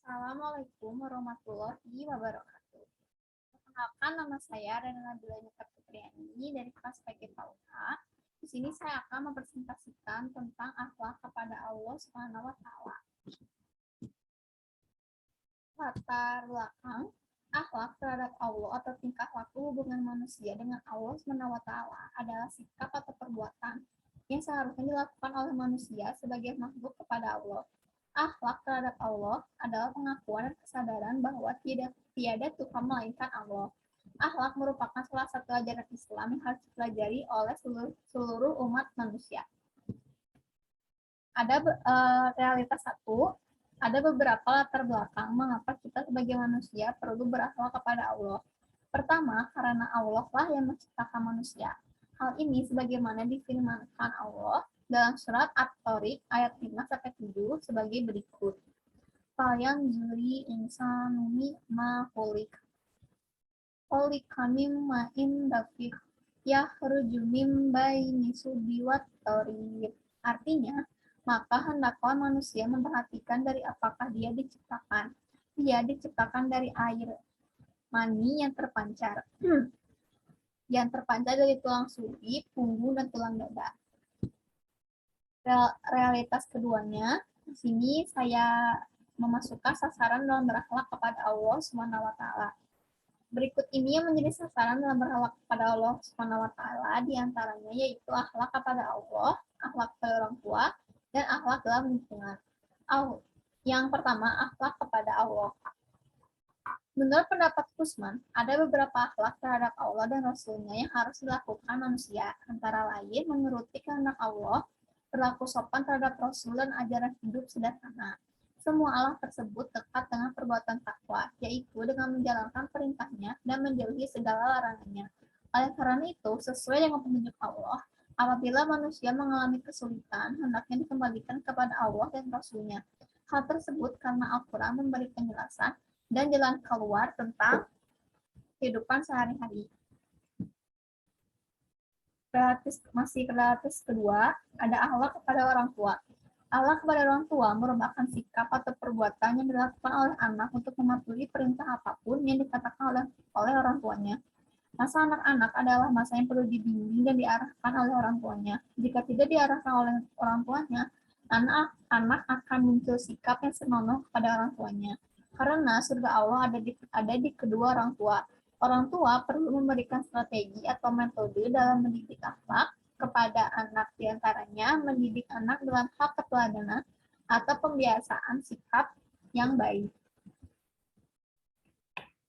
Assalamualaikum warahmatullahi wabarakatuh. Perkenalkan, nama saya Rena Nabila Fitriani dari kelas PGKUH. Di sini saya akan mempresentasikan tentang akhlak kepada Allah Subhanahu wa Ta'ala. Latar belakang akhlak terhadap Allah atau tingkah laku hubungan manusia dengan Allah Subhanahu wa Ta'ala adalah sikap atau perbuatan yang seharusnya dilakukan oleh manusia sebagai makhluk kepada Allah. Akhlak terhadap Allah adalah pengakuan dan kesadaran bahwa tiada Tuhan melainkan Allah. Akhlak merupakan salah satu ajaran Islam yang harus dipelajari oleh seluruh umat manusia. Ada realitas satu, ada beberapa latar belakang mengapa kita sebagai manusia perlu berakhlak kepada Allah. Pertama, karena Allah lah yang menciptakan manusia. Hal ini sebagaimana difirmankan Allah dalam surat At-Tariq ayat 5-7 sebagai berikut. Fayan zuri insanumi ma holik. Holikamim ma'in dafik. Yahruju mim baini subiwat tarib. Artinya, maka hendaklah manusia memperhatikan dari apakah dia diciptakan. Dia diciptakan dari air mani yang terpancar. Yang terpancar dari tulang suli, punggung, dan tulang dada. Realitas keduanya, di sini saya memasukkan sasaran dalam berakhlak kepada Allah Subhanahu wa Ta'ala. Berikut ini yang menjadi sasaran dalam berakhlak kepada Allah Subhanahu wa Ta'ala, diantaranya yaitu akhlak kepada Allah, akhlak kepada orang tua, dan akhlak dalam lingkungan. Yang pertama, akhlak kepada Allah. Menurut pendapat Kusman, ada beberapa akhlak terhadap Allah dan Rasul-Nya yang harus dilakukan manusia, antara lain menuruti kehendak Allah, berlaku sopan terhadap Rasul, dan ajaran hidup sederhana. Semua akhlak tersebut dekat dengan perbuatan takwa, yaitu dengan menjalankan perintahnya dan menjauhi segala larangannya. Oleh karena itu, sesuai dengan petunjuk Allah, apabila manusia mengalami kesulitan, hendaknya dikembalikan kepada Allah dan Rasul-Nya. Hal tersebut karena Al-Quran memberi penjelasan dan jalan keluar tentang kehidupan sehari-hari. Relatis kedua, ada akhlak kepada orang tua. Akhlak kepada orang tua merupakan sikap atau perbuatan yang dilakukan oleh anak untuk mematuhi perintah apapun yang dikatakan oleh orang tuanya. Masa anak-anak adalah masa yang perlu dibimbing dan diarahkan oleh orang tuanya. Jika tidak diarahkan oleh orang tuanya, anak akan muncul sikap yang senonoh kepada orang tuanya. Karena surga Allah ada di kedua orang tua. Orang tua perlu memberikan strategi atau metode dalam mendidik akhlak kepada anak, diantaranya mendidik anak dalam hak keteladanan atau pembiasaan sikap yang baik.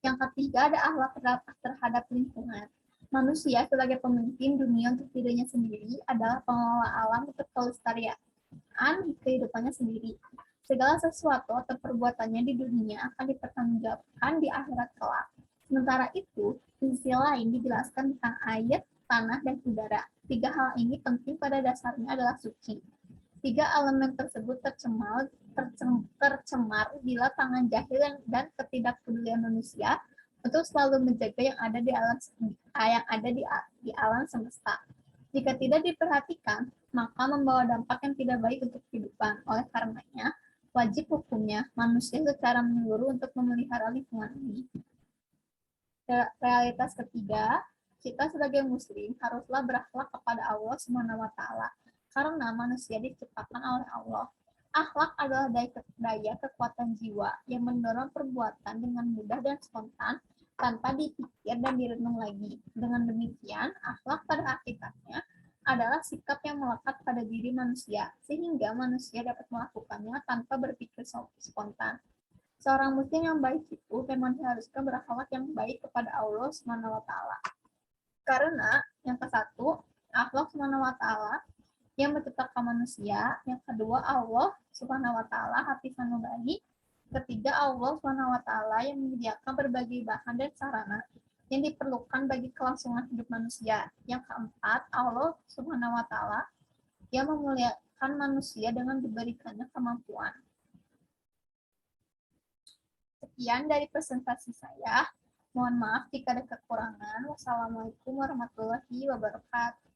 Yang ketiga, ada akhlak terhadap lingkungan. Manusia sebagai pemimpin dunia untuk dirinya sendiri adalah pengelola alam untuk kelestarian kehidupannya sendiri. Segala sesuatu atau perbuatannya di dunia akan dipertanggungjawabkan di akhirat kelak. Sementara itu, di sisi lain dijelaskan tentang air, tanah, dan udara. Tiga hal ini penting pada dasarnya adalah suci. Tiga elemen tersebut tercemar bila tangan jahil dan ketidakpedulian manusia untuk selalu menjaga yang ada di alam semesta. Jika tidak diperhatikan, maka membawa dampak yang tidak baik untuk kehidupan. Oleh karenanya, wajib hukumnya manusia secara menyeluruh untuk memelihara lingkungan ini. Realitas ketiga, kita sebagai muslim haruslah berakhlak kepada Allah Subhanahu wa Ta'ala, karena manusia diciptakan oleh Allah. Akhlak adalah daya kekuatan jiwa yang mendorong perbuatan dengan mudah dan spontan tanpa dipikir dan direnung lagi. Dengan demikian, akhlak pada hakikatnya adalah sikap yang melekat pada diri manusia, sehingga manusia dapat melakukannya tanpa berpikir spontan. Seorang muslim yang baik itu memang diharuskan berakhlak yang baik kepada Allah Subhanahu wa Ta'ala. Karena yang ke-1, akhlak Subhanahu wa Ta'ala yang menciptakan manusia, yang kedua Allah Subhanahu wa Ta'ala hafizan bagi, ketiga Allah Subhanahu wa Ta'ala yang menyediakan berbagai bahan dan sarana yang diperlukan bagi kelangsungan hidup manusia. Yang keempat, Allah Subhanahu wa Ta'ala yang memuliakan manusia dengan diberikannya kemampuan. Sekian dari presentasi saya. Mohon maaf jika ada kekurangan. Wassalamualaikum warahmatullahi wabarakatuh.